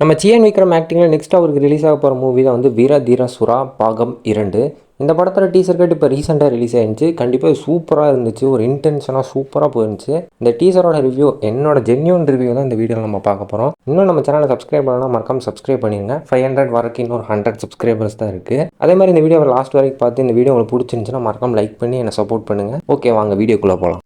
நம்ம சியான் விக்ரம் ஆக்டிங்கில் நெக்ஸ்ட் அவருக்கு ரிலீஸ் ஆக போகிற மூவி தான் வந்து வீர தீர சுறா பாகம் 2. இந்த படத்தோட டீசர் கட் இப்போ ரீசெண்டாக ரிலீஸ் ஆயிருந்துச்சு. கண்டிப்பாக சூப்பராக இருந்துச்சு, ஒரு இன்டென்ஷனாக சூப்பராக போயிருந்துச்சு. இந்த டீசரோட ரிவ்யூ, என்னோட ஜென்யூன் ரிவ்யூ தான் இந்த வீடியோவில் நம்ம பார்க்க போகிறோம். இன்னும் நம்ம சேனலை சப்ஸ்கிரைப் பண்ணலாம், மறக்காம சப்ஸ்கிரைப் பண்ணிடுங்க. 500 வரைக்கும் இன்னொரு 100 சப்ஸ்கிரைபர்ஸ் தான் இருக்குது. அதே மாதிரி இந்த வீடியோவை லாஸ்ட் வரைக்கும் பார்த்து இந்த வீடியோ உங்களுக்கு பிடிச்சிருந்துச்சுன்னா மறக்காம லைக் பண்ணி என்னை சப்போர்ட் பண்ணுங்கள். ஓகே, வாங்க வீடியோக்குள்ளே போகலாம்.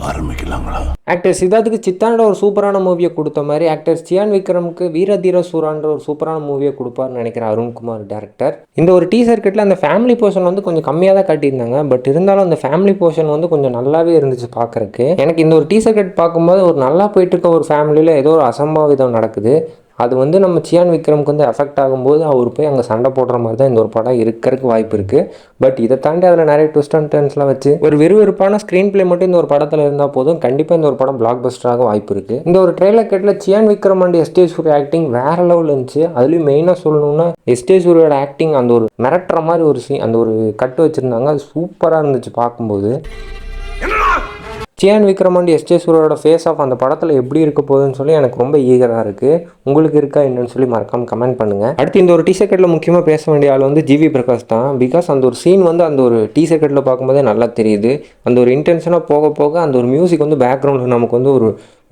ஆரம்பிக்கலாங்களா? ஆக்டர் சித்தார்த்துக்கு சித்தானோட ஒரு சூப்பரான மூவியை கொடுத்த மாதிரி ஆக்டர் சியான் விக்ரமுக்கு வீர தீர சூரான்ற ஒரு சூப்பரான மூவியை கொடுப்பார்னு நினைக்கிறேன் அருண்குமார் டேரக்டர். இந்த ஒரு டீசர் கட்டில் அந்த ஃபேமிலி போர்ஷன் வந்து கொஞ்சம் கம்மியாக தான் காட்டியிருந்தாங்க. பட் இருந்தாலும் அந்த ஃபேமிலி போர்ஷன் வந்து கொஞ்சம் நல்லாவே இருந்துச்சு பார்க்குறக்கு. எனக்கு இந்த ஒரு டீசர் கட் பார்க்கும்போது ஒரு நல்லா போயிட்டு இருக்க ஒரு ஃபேமிலியில் ஏதோ ஒரு அசம்பாவிதம் நடக்குது. அது வந்து நம்ம சியான் விக்ரமுக்கு வந்து எஃபெக்ட் ஆகும்போது அவர் போய் அங்கே சண்டை போடுற மாதிரி தான் இந்த ஒரு படம் இருக்கிறதுக்கு வாய்ப்பு இருக்குது. பட் இதை தாண்டி அதில் நிறைய ட்விஸ்ட் அண்ட் டர்ன்ஸ்லாம் வச்சு ஒரு விறுவிறுப்பான ஸ்க்ரீன் பிளே மட்டும் இந்த ஒரு படத்தில் இருந்தால் போதும், கண்டிப்பாக இந்த ஒரு படம் பிளாக் பஸ்டராக வாய்ப்பு இருக்குது. இந்த ஒரு ட்ரெய்லர் கட்டில் சியான் விக்ரம் அண்ட் எஸ்டே சூர்யா ஆக்டிங் வேற லெவலில் இருந்துச்சு. அதுலேயும் மெயினாக சொல்லணும்னா எஸ்டே சூர்யோட ஆக்டிங், அந்த ஒரு மிரட்டுற மாதிரி ஒரு அந்த ஒரு கட்டு வச்சுருந்தாங்க. அது சூப்பராக இருந்துச்சு பார்க்கும்போது. சியான் விக்ரம் அண்ட் எஸ்டே சூர்யோட ஃபேஸ் ஆஃப் அந்த படத்தில் எப்படி இருக்க போகுதுன்னு சொல்லி எனக்கு ரொம்ப ஈகராக இருக்குது. உங்களுக்கு இருக்கா என்னன்னு சொல்லி மறக்காமல் கமெண்ட் பண்ணுங்கள். அடுத்து இந்த ஒரு டீசர் கட்டில் முக்கியமாக பேச வேண்டிய ஆள் வந்து ஜிவி பிரகாஷ் தான். பிகாஸ் அந்த ஒரு சீன் வந்து அந்த ஒரு டீசர் கட்டில் பார்க்கும்போதே நல்லா தெரியுது. அந்த ஒரு இன்டென்ஷனாக போக போக அந்த ஒரு மியூசிக் வந்து பேக்ரவுண்டில் நமக்கு வந்து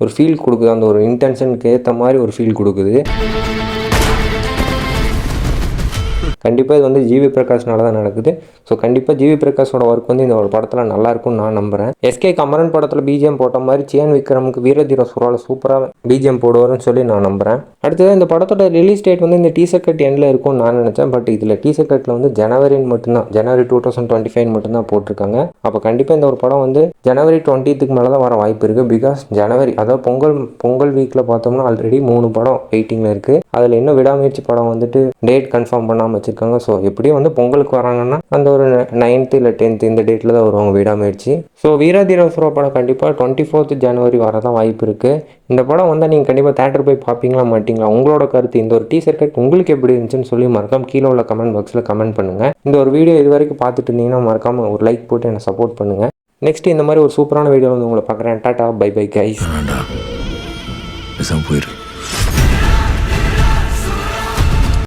ஒரு ஃபீல் கொடுக்குது. அந்த ஒரு இன்டென்ஷனுக்கு ஏற்ற மாதிரி ஒரு ஃபீல் கொடுக்குது. கண்டிப்பாக இது வந்து ஜிவி பிரகாஷ்னால தான் நடக்குது. ஸோ கண்டிப்பாக ஜிவி பிரகாஷோட ஒர்க் வந்து இந்த ஒரு படத்தில் நல்லா இருக்கும்னு நான் நம்புகிறேன். எஸ்கே கமரன் படத்தில் பிஜிஎம் போட்ட மாதிரி சியான் விக்ரமுக்கு வீர தீர சூராவில் சூப்பராக பிஜிஎம் போடுவார்னு சொல்லி நான் நம்புகிறேன். அடுத்தது இந்த படத்தோட ரிலீஸ் டேட் வந்து இந்த டீசர் கட் எண்டில் இருக்கும்னு நான் நினச்சேன். பட் இதில் டீசர் கட்டில் வந்து ஜனவரின்னு மட்டும்தான், ஜனவரி 2025 மட்டும்தான் போட்டிருக்காங்க. அப்போ கண்டிப்பாக இந்த ஒரு படம் வந்து ஜனவரி 20க்கு மேலே தான் வர வாய்ப்பு இருக்குது. பிகாஸ் ஜனவரி, அதாவது பொங்கல் வீக்கில் பார்த்தோம்னா ஆல்ரெடி 3 படம் வெயிட்டிங்கில் இருக்குது. அதில் இன்னும் விடாமுயற்சி படம் வந்துட்டு டேட் கன்ஃபார்ம் பண்ணாமல் வச்சுருக்காங்க. ஸோ எப்படியும் வந்து பொங்கலுக்கு வராங்கன்னா அந்த ஒரு 9th இல்லை 10th இந்த டேட்டில் தான் வருவாங்க விடாமுயற்சி. ஸோ வீர தீர சூரா படம் கண்டிப்பாக 24th ஜனவரி வரதான் வாய்ப்பு இருக்குது. இந்த படம் வந்தால் நீங்கள் கண்டிப்பாக தேட்டர் போய் பார்ப்பீங்களா மாட்டிங்களா? உங்களோட கருத்து, இந்த ஒரு டீசர் கட் உங்களுக்கு எப்படி இருந்துச்சுன்னு சொல்லி மறக்காம கீழே உள்ள கமெண்ட் பாக்ஸில் கமெண்ட் பண்ணுங்கள். இந்த ஒரு வீடியோ இது வரைக்கும் பார்த்துட்டு இருந்தீங்கன்னா மறக்காமல் ஒரு லைக் போட்டு என்னை சப்போர்ட் பண்ணுங்கள். நெக்ஸ்ட் இந்த மாதிரி ஒரு சூப்பரான வீடியோ வந்து உங்களை பார்க்குறேன். டாட்டா, பை பை கைஸ். போயிரு.